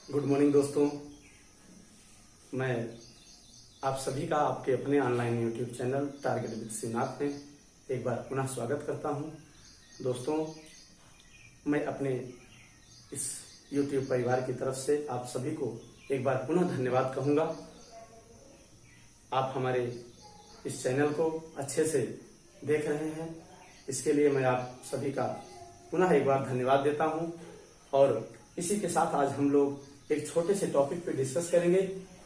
Good morning दोस्तों। मैं आप सभी का आपके अपने online YouTube channel target with Srinath में एक बार पुनः स्वागत करता हूं। दोस्तों, मैं अपने इस यूट्यूब परिवार की तरफ से आप सभी को एक बार पुनः धन्यवाद कहूंगा। आप हमारे इस चैनल को अच्छे से देख रहे हैं, इसके लिए मैं आप सभी का पुनः एक बार धन्यवाद देता हूं। और इसी के साथ आज हम लोग एक छोटे से टॉपिक पे डिस्कस करेंगे।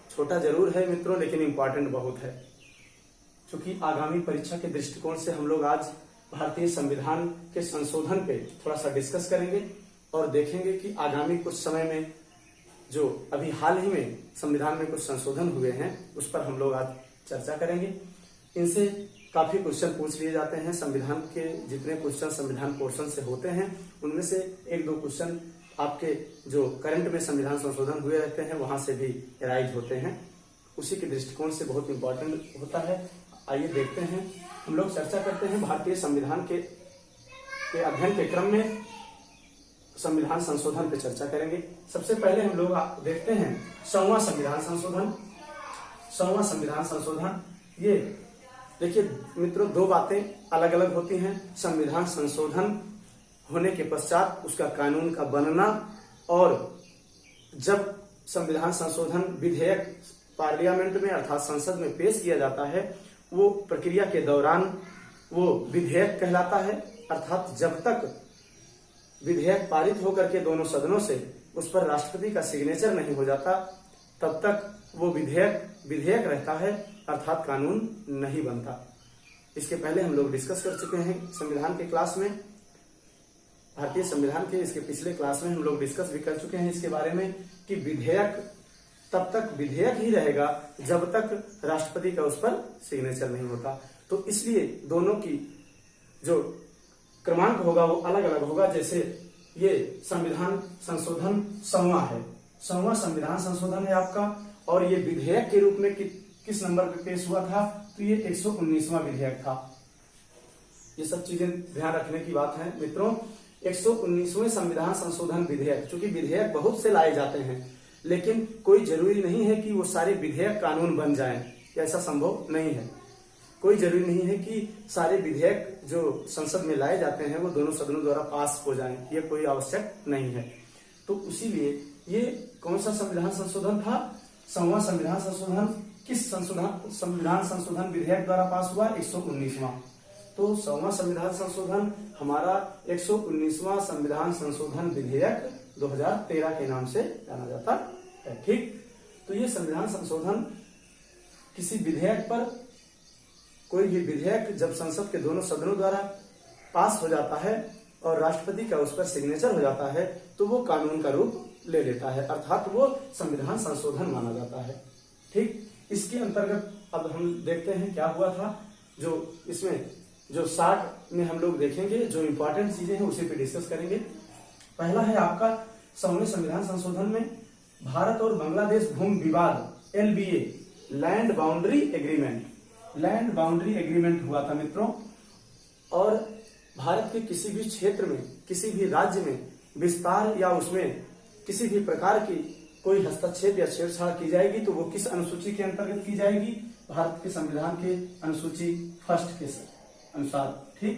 छोटा जरूर है मित्रों, लेकिन इम्पोर्टेंट बहुत है, क्योंकि आगामी परीक्षा के दृष्टिकोण से हम लोग आज भारतीय संविधान के संशोधन पे थोड़ा सा डिस्कस करेंगे और देखेंगे कि आगामी कुछ समय में जो अभी हाल ही में संविधान में कुछ संशोधन हुए हैं उस पर हम लोग आज चर्चा करेंगे। इनसे काफी क्वेश्चन पूछ लिए जाते हैं। संविधान के जितने क्वेश्चन संविधान पोर्शन से होते हैं उनमें से एक दो क्वेश्चन आपके जो करंट में संविधान संशोधन हुए रहते हैं वहां से भी राइज होते हैं, उसी के दृष्टिकोण से बहुत इंपॉर्टेंट होता है। आइए देखते हैं, हम लोग चर्चा करते हैं भारतीय संविधान के अध्ययन के क्रम में संविधान संशोधन पे चर्चा करेंगे। सबसे पहले हम लोग देखते हैं 100वां संविधान संशोधन। 100वां संविधान संशोधन, ये देखिए मित्रों, दो बातें अलग अलग होती हैं। संविधान संशोधन होने के पश्चात उसका कानून का बनना, और जब संविधान संशोधन विधेयक पार्लियामेंट में अर्थात संसद में पेश किया जाता है, वो प्रक्रिया के दौरान वो विधेयक कहलाता है। अर्थात जब तक विधेयक पारित होकर के दोनों सदनों से उस पर राष्ट्रपति का सिग्नेचर नहीं हो जाता, तब तक वो विधेयक रहता है, अर्थात कानून नहीं बनता। इसके पहले हम लोग डिस्कस कर चुके हैं संविधान के क्लास में, भारतीय संविधान के इसके पिछले क्लास में हम लोग डिस्कस भी कर चुके हैं इसके बारे में कि विधेयक तब तक विधेयक ही रहेगा जब तक राष्ट्रपति का उस पर सिग्नेचर नहीं होता। तो इसलिए दोनों की जो क्रमांक होगा वो अलग अलग होगा। जैसे ये संविधान संशोधन 100वां है, 100वां संविधान संशोधन है आपका, और ये विधेयक के रूप में किस नंबर पे पेश हुआ था, तो ये 119वां विधेयक था। ये सब चीजें ध्यान रखने की बात है मित्रों। 119वें संविधान संशोधन विधेयक, चूंकि विधेयक बहुत से लाए जाते हैं, लेकिन कोई जरूरी नहीं है कि वो सारे विधेयक कानून बन जाएं, ऐसा संभव नहीं है। कोई जरूरी नहीं है कि सारे विधेयक जो संसद में लाए जाते हैं वो दोनों सदनों द्वारा पास हो जाएं, ये कोई आवश्यक नहीं है। तो इसीलिए ये कौन सा संविधान संशोधन था? 100वां संविधान संशोधन। किस संविधान संशोधन विधेयक द्वारा पास हुआ? 119वां। तो 100वां संविधान संशोधन हमारा 119वां संविधान संशोधन विधेयक 2013 के नाम से जाना जाता है। ठीक, तो ये संविधान संशोधन किसी विधेयक पर, कोई भी विधेयक जब संसद के दोनों सदनों द्वारा पास हो जाता है और राष्ट्रपति का उस पर सिग्नेचर हो जाता है, तो वो कानून का रूप ले लेता है, अर्थात वो संविधान संशोधन माना जाता है। ठीक, इसके अंतर्गत अब हम देखते हैं क्या हुआ था। जो इसमें जो 60 में हम लोग देखेंगे, जो इंपॉर्टेंट चीजें हैं उसी पे डिस्कस करेंगे। पहला है आपका 100वें संविधान संशोधन में भारत और बांग्लादेश भूमि विवाद LBA लैंड बाउंड्री एग्रीमेंट हुआ था मित्रों। और भारत के किसी भी क्षेत्र में, किसी भी राज्य में विस्तार या उसमें किसी भी प्रकार की कोई हस्तक्षेप या छेड़छाड़ की जाएगी तो वो किस अनुसूची के अंतर्गत की जाएगी? भारत के संविधान के अनुसूची 1 के अनुसार। ठीक,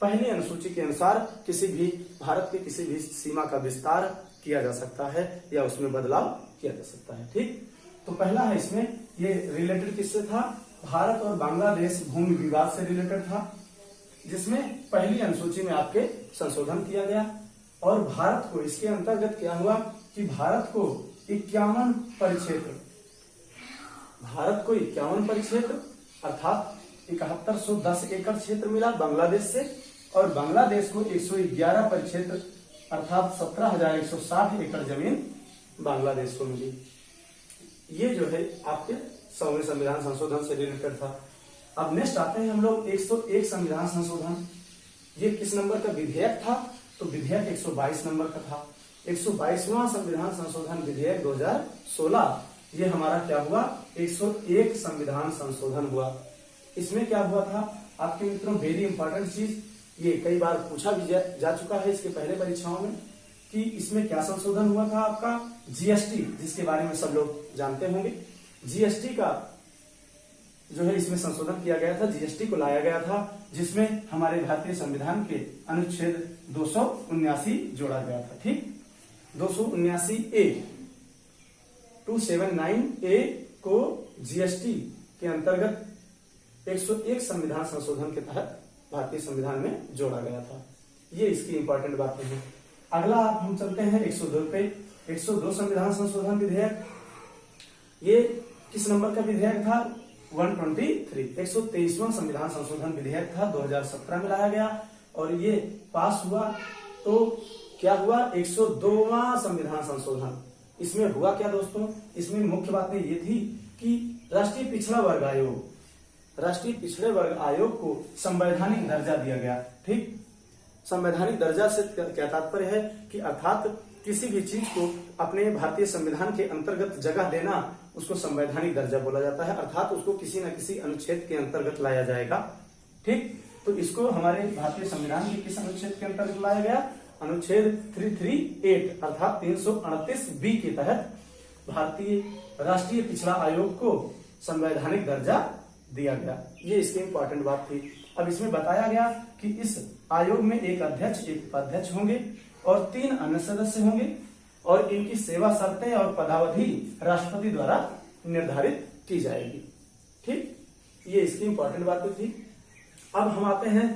पहली अनुसूची के अनुसार किसी भी भारत के किसी भी सीमा का विस्तार किया जा सकता है या उसमें बदलाव किया जा सकता है। ठीक, तो पहला है इसमें, ये रिलेटेड किससे था? भारत और बांग्लादेश भूमि विवाद से रिलेटेड था, जिसमें पहली अनुसूची में आपके संशोधन किया गया। और भारत को इसके अंतर्गत क्या हुआ कि भारत को 51 परिक्षेत्र अर्थात 7110 एकड़ क्षेत्र मिला बांग्लादेश से, और बांग्लादेश को 111 परिक्षेत्र अर्थात 17,160 एकड़ जमीन बांग्लादेश को मिली। ये जो है आपके 100वें संविधान संशोधन से रिलेटेड था। अब नेक्स्ट आते हैं हम लोग 101 संविधान संशोधन। ये किस नंबर का विधेयक था? तो विधेयक 122 नंबर का था। 122वां संविधान संशोधन विधेयक 2016, ये हमारा क्या हुआ? 101 संविधान संशोधन हुआ। इसमें क्या हुआ था आपके मित्रों, वेरी इंपॉर्टेंट चीज, ये कई बार पूछा भी जा चुका है इसके पहले परीक्षाओं में, कि इसमें क्या संशोधन हुआ था आपका, जीएसटी, जिसके बारे में सब लोग जानते होंगे। जीएसटी का जो है इसमें संशोधन किया गया था, जीएसटी को लाया गया था, जिसमें हमारे भारतीय संविधान के अनुच्छेद 279 जोड़ा गया था। ठीक, 279A 279A को जीएसटी के अंतर्गत 101 संविधान संशोधन के तहत भारतीय संविधान में जोड़ा गया था। ये इसकी इंपॉर्टेंट बातें हैं। अगला हम चलते हैं 102 पे। 102 संविधान संशोधन विधेयक, ये किस नंबर का विधेयक था, 123, 123वां संविधान संशोधन विधेयक था, 2017 में लाया गया और ये पास हुआ। तो क्या हुआ, 102वां संविधान संशोधन। इसमें हुआ क्या दोस्तों, इसमें मुख्य बातें ये थी कि राष्ट्रीय पिछड़ा वर्ग आयोग, राष्ट्रीय पिछड़े वर्ग आयोग को संवैधानिक दर्जा दिया गया। ठीक, संवैधानिक दर्जा से क्या तात्पर्य है कि अर्थात किसी भी चीज को अपने भारतीय संविधान के अंतर्गत जगह देना, उसको संवैधानिक दर्जा बोला जाता है, अर्थात उसको किसी न किसी अनुच्छेद के अंतर्गत लाया जाएगा। ठीक, तो इसको हमारे भारतीय संविधान के किस अनुच्छेद के अंतर्गत लाया गया, अनुच्छेद 338 अर्थात 338B के तहत भारतीय राष्ट्रीय पिछड़ा आयोग को संवैधानिक दर्जा दिया गया। ये इसकी इंपॉर्टेंट बात थी। अब इसमें बताया गया कि इस आयोग में एक अध्यक्ष, एक उपाध्यक्ष होंगे और 3 अन्य सदस्य होंगे और इनकी सेवा शर्तें और पदावधि राष्ट्रपति द्वारा निर्धारित की जाएगी। ठीक, ये इसकी इंपॉर्टेंट बातें थी। अब हम आते हैं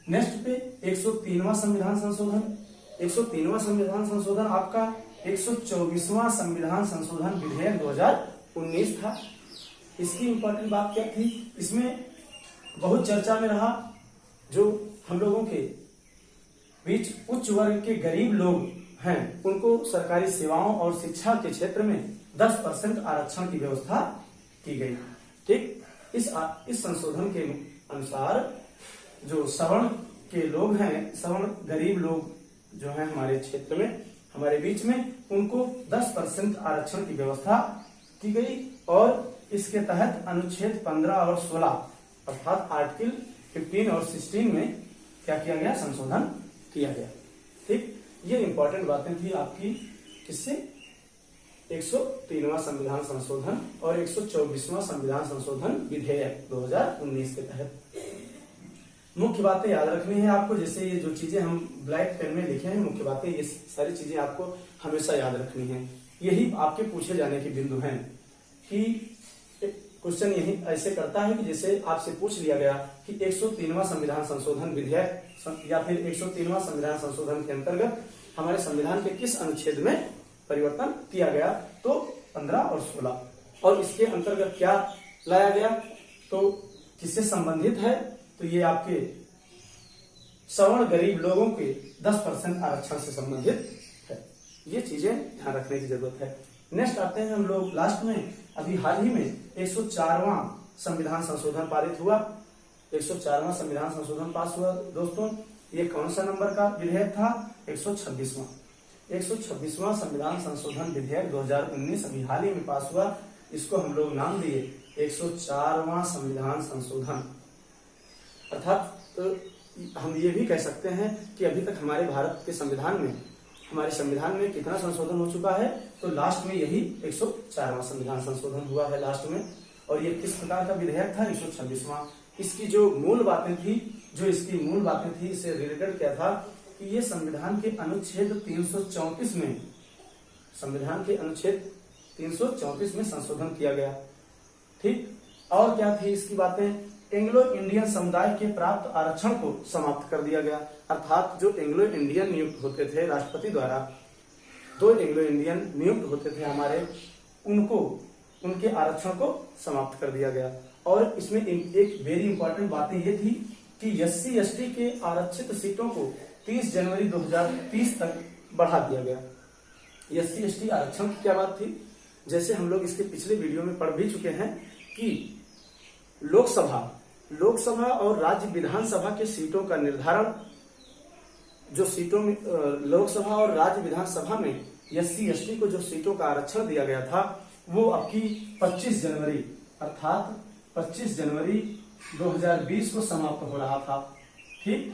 नेक्स्ट पे 103वां संविधान संशोधन। 103वां संविधान संशोधन आपका 124वां संविधान संशोधन विधेयक 2019 था। इसकी इंपॉर्टेंट बात क्या थी, इसमें बहुत चर्चा में रहा, जो हम लोगों के बीच उच्च वर्ग के गरीब लोग हैं उनको सरकारी सेवाओं और शिक्षा के क्षेत्र में 10% आरक्षण की व्यवस्था की गई। ठीक, इस संशोधन के अनुसार जो सवर्ण के लोग हैं, सवर्ण गरीब लोग जो हैं हमारे क्षेत्र में, हमारे बीच में, उनको 10% आरक्षण की व्यवस्था की गई और इसके तहत अनुच्छेद 15 और 16 अर्थात आर्टिकल 15 और 16 में क्या किया गया, संशोधन किया गया। ठीक, ये इंपॉर्टेंट बातें थी आपकी किससे, 103वां संविधान संशोधन और 124वां संविधान संशोधन विधेयक 2019 के तहत। मुख्य बातें याद रखनी है आपको, जैसे ये जो चीजें हम ब्लैक पेन में लिखे हैं, मुख्य बातें, ये सारी चीजें आपको हमेशा याद रखनी है। यही आपके पूछे जाने के बिंदु हैं कि क्वेश्चन यही ऐसे करता है कि जैसे आपसे पूछ लिया गया कि 103वां संविधान संशोधन विधेयक या फिर 103वां संविधान संशोधन के अंतर्गत हमारे संविधान के किस अनुच्छेद में परिवर्तन किया गया, तो 15 और 16, और इसके अंतर्गत क्या लाया गया, तो किससे संबंधित है, तो ये आपके सवर्ण गरीब लोगों के 10% आरक्षण से संबंधित है। ये चीजें ध्यान रखने की जरूरत है। नेक्स्ट आते हैं हम लोग लास्ट में, अभी हाल ही में 104वां संविधान संशोधन पारित हुआ, 104वां संविधान संशोधन पास हुआ दोस्तों। ये कौन सा नंबर का विधेयक था, 126वां। 126वां संविधान संशोधन विधेयक 2019 अभी हाल ही में पास हुआ। इसको हम लोग नाम दिए 104वां संविधान संशोधन। अर्थात तो हम ये भी कह सकते हैं कि अभी तक हमारे भारत के संविधान में, हमारे संविधान में कितना संशोधन हो चुका है, तो लास्ट में यही 104वां संविधान संशोधन हुआ है लास्ट में। और ये किस प्रकार का विधेयक था, 126वां। इसकी जो मूल बातें थी, जो इसकी मूल बातें थी, इससे रिलेटेड क्या था कि ये संविधान के अनुच्छेद 334 में, संविधान के अनुच्छेद 334 में संशोधन किया गया। ठीक, और क्या थी इसकी बातें, एंग्लो इंडियन समुदाय के प्राप्त आरक्षण को समाप्त कर दिया गया। अर्थात जो एंग्लो इंडियन नियुक्त होते थे राष्ट्रपति द्वारा, 2 एंग्लो इंडियन नियुक्त होते थे हमारे, उनको, उनके आरक्षण को समाप्त कर दिया गया। और इसमें एक वेरी इंपॉर्टेंट बात ये थी कि SC ST के आरक्षित सीटों को 30 जनवरी 2030 तक बढ़ा दिया गया। SC ST आरक्षण की क्या बात थी, जैसे हम लोग इसके पिछले वीडियो में पढ़ भी चुके हैं कि लोकसभा और राज्य विधानसभा के सीटों का निर्धारण, जो सीटों में लोकसभा और राज्य विधानसभा में SC ST को जो सीटों का आरक्षण दिया गया था, वो आपकी 25 जनवरी अर्थात 25 जनवरी 2020 को समाप्त हो रहा था। ठीक,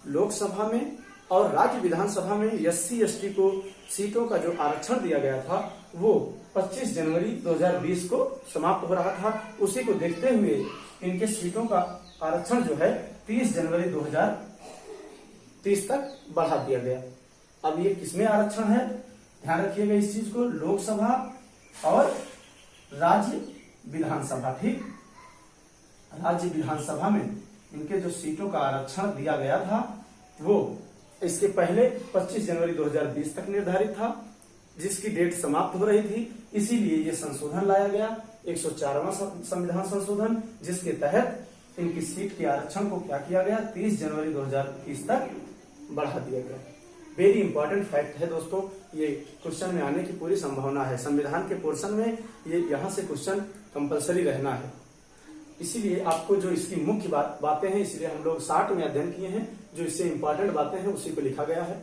लोकसभा में और राज्य विधानसभा में SC/ST को सीटों का जो आरक्षण दिया गया था वो 25 जनवरी 2020 को समाप्त हो रहा था। उसी को देखते हुए इनके सीटों का आरक्षण जो है 30 जनवरी 2030 तक बढ़ा दिया गया। अब ये किसमें आरक्षण है, ध्यान रखिएगा इस चीज को, लोकसभा और राज्य विधानसभा। ठीक, राज्य विधानसभा में इनके जो सीटों का आरक्षण दिया गया था वो इसके पहले 25 जनवरी 2020 तक निर्धारित था, जिसकी डेट समाप्त हो रही थी। इसीलिए ये संशोधन लाया गया, 104वां संविधान संशोधन, जिसके तहत इनकी सीट के आरक्षण को क्या किया गया, 30 जनवरी 2030 तक बढ़ा दिया गया। वेरी इंपॉर्टेंट फैक्ट है दोस्तों, ये क्वेश्चन में आने की पूरी संभावना है। संविधान के पोर्शन में ये यहाँ से क्वेश्चन कंपलसरी रहना है। इसीलिए आपको जो इसकी मुख्य बातें हैं, इसलिए हम लोग 60 में अध्ययन किए हैं, जो इससे इंपॉर्टेंट बातें हैं उसी को लिखा गया है।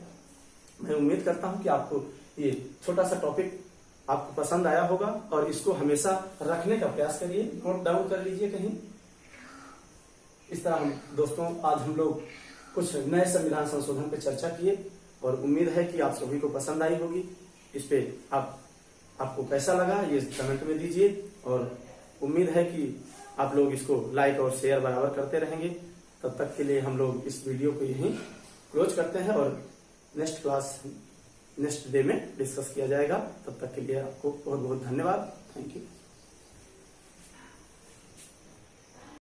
मैं उम्मीद करता हूं कि आपको ये छोटा सा टॉपिक आपको पसंद आया होगा और इसको हमेशा रखने का प्रयास करिए, नोट डाउन कर लीजिए कहीं। इस तरह हम दोस्तों आज हम लोग कुछ नए संविधान संशोधन पे चर्चा किए और उम्मीद है कि आप सभी को पसंद आई होगी। इस पे आपको कैसा लगा ये कमेंट में दीजिए और उम्मीद है कि आप लोग इसको लाइक और शेयर बराबर करते रहेंगे। तब तक के लिए हम लोग इस वीडियो को यहीं क्लोज करते हैं और नेक्स्ट डे में डिस्कस किया जाएगा। तब तक के लिए आपको बहुत बहुत धन्यवाद। Thank you.